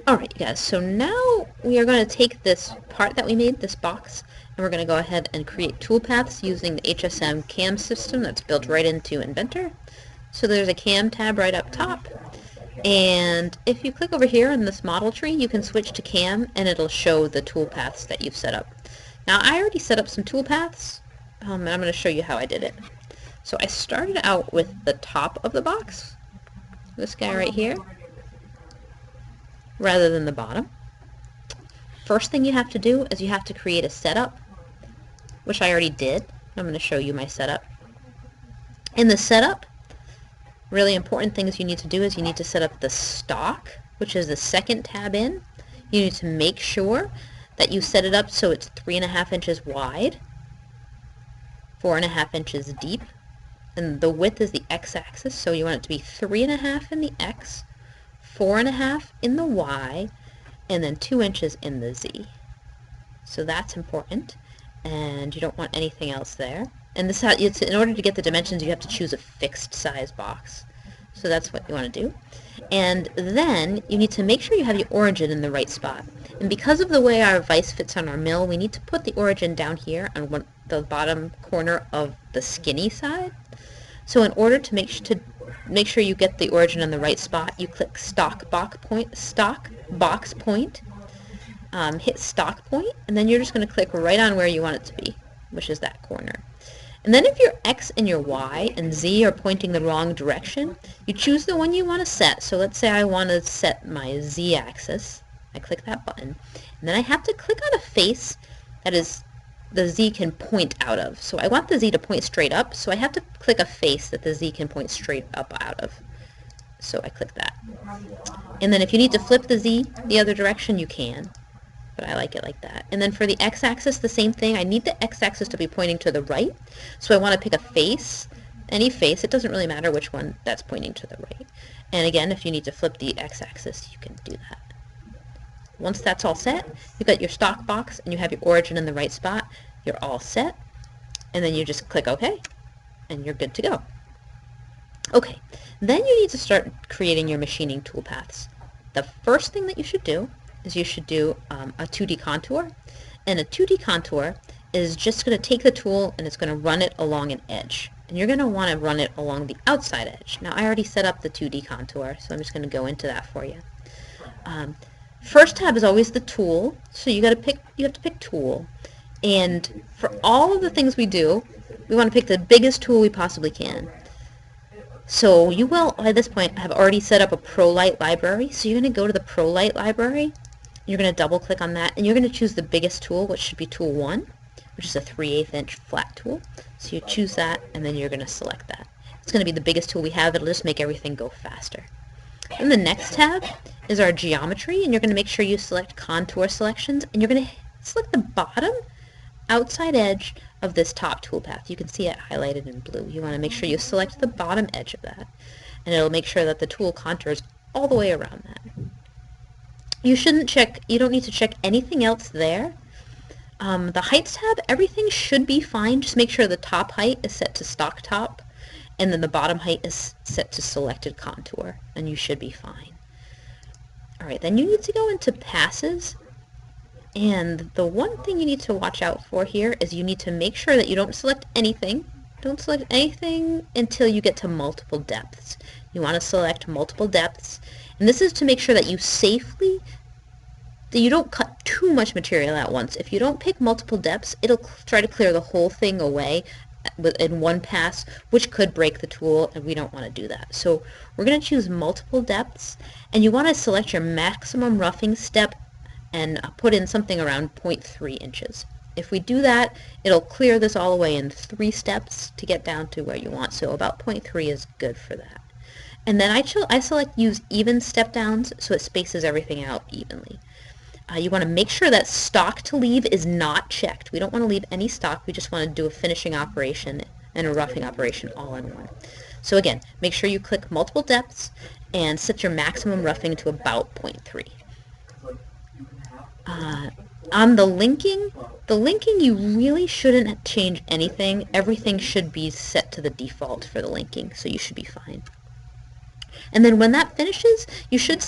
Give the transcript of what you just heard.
Alright, you guys, so now we are going to take this part that we made, this box, and we're going to go ahead and create toolpaths using the HSM CAM system that's built right into Inventor. So there's a CAM tab right up top, and if you click over here in this model tree, you can switch to CAM and it'll show the toolpaths that you've set up. Now I already set up some toolpaths, and I'm going to show you how I did it. So I started out with the top of the box, this guy right here, rather than the bottom. First thing you have to do is you have to create a setup, which I already did. I'm going to show you my setup. In the setup, really important things you need to do is you need to set up the stock, which is the second tab in. You need to make sure that you set it up so it's 3.5 inches wide, 4.5 inches deep, and the width is the x-axis, so you want it to be 3.5 in the x, 4.5 in the y, and then 2 inches in the z. So that's important, and you don't want anything else there. And this, in order to get the dimensions, you have to choose a fixed size box. So that's what you want to do. And then you need to make sure you have your origin in the right spot. And because of the way our vise fits on our mill, we need to put the origin down here on the bottom corner of the skinny side. So in order to make sure you get the origin in the right spot, you click stock box point, hit stock point, and then you're just going to click right on where you want it to be, which is that corner. And then if your X and your Y and Z are pointing the wrong direction, you choose the one you want to set. So let's say I want to set my Z axis. I click that button, and then I have to click on a face that is the Z can point out of. So I want the Z to point straight up, so I have to click a face that the Z can point straight up out of. So I click that. And then if you need to flip the Z the other direction, you can. But I like it like that. And then for the x-axis, the same thing. I need the x-axis to be pointing to the right. So I want to pick a face, any face. It doesn't really matter which one that's pointing to the right. And again, if you need to flip the x-axis, you can do that. Once that's all set, you've got your stock box and you have your origin in the right spot, you're all set, and then you just click OK, and you're good to go. Okay, then you need to start creating your machining toolpaths. The first thing that you should do is you should do a 2D contour, and a 2D contour is just going to take the tool and it's going to run it along an edge. And you're going to want to run it along the outside edge. Now I already set up the 2D contour, so I'm just going to go into that for you. First tab is always the tool, so you have to pick tool. And for all of the things we do, we want to pick the biggest tool we possibly can. So you will, at this point, have already set up a ProLight library. So you're going to go to the ProLight library, you're going to double click on that, and you're going to choose the biggest tool, which should be tool 1, which is a 3/8 inch flat tool. So you choose that, and then you're going to select that. It's going to be the biggest tool we have. It'll just make everything go faster. And the next tab is our geometry, and you're going to make sure you select contour selections, and you're going to select the bottom outside edge of this top toolpath. You can see it highlighted in blue. You want to make sure you select the bottom edge of that, and it'll make sure that the tool contours all the way around that. You don't need to check anything else there. The heights tab, everything should be fine. Just make sure the top height is set to stock top, and then the bottom height is set to selected contour, and you should be fine. Alright, then you need to go into passes, and the one thing you need to watch out for here is you need to make sure that you don't select anything. Don't select anything until you get to multiple depths. You want to select multiple depths, and this is to make sure that you don't cut too much material at once. If you don't pick multiple depths, it'll try to clear the whole thing away in one pass, which could break the tool, and we don't want to do that. So we're going to choose multiple depths, and you want to select your maximum roughing step and put in something around 0.3 inches. If we do that, it'll clear this all away in 3 steps to get down to where you want. So about 0.3 is good for that. And then I select use even step downs, so it spaces everything out evenly. You want to make sure that stock to leave is not checked. We don't want to leave any stock. We just want to do a finishing operation and a roughing operation all in one. So again, make sure you click multiple depths and set your maximum roughing to about 0.3. On the linking you really shouldn't change anything. Everything should be set to the default for the linking, so you should be fine. And then when that finishes, you should see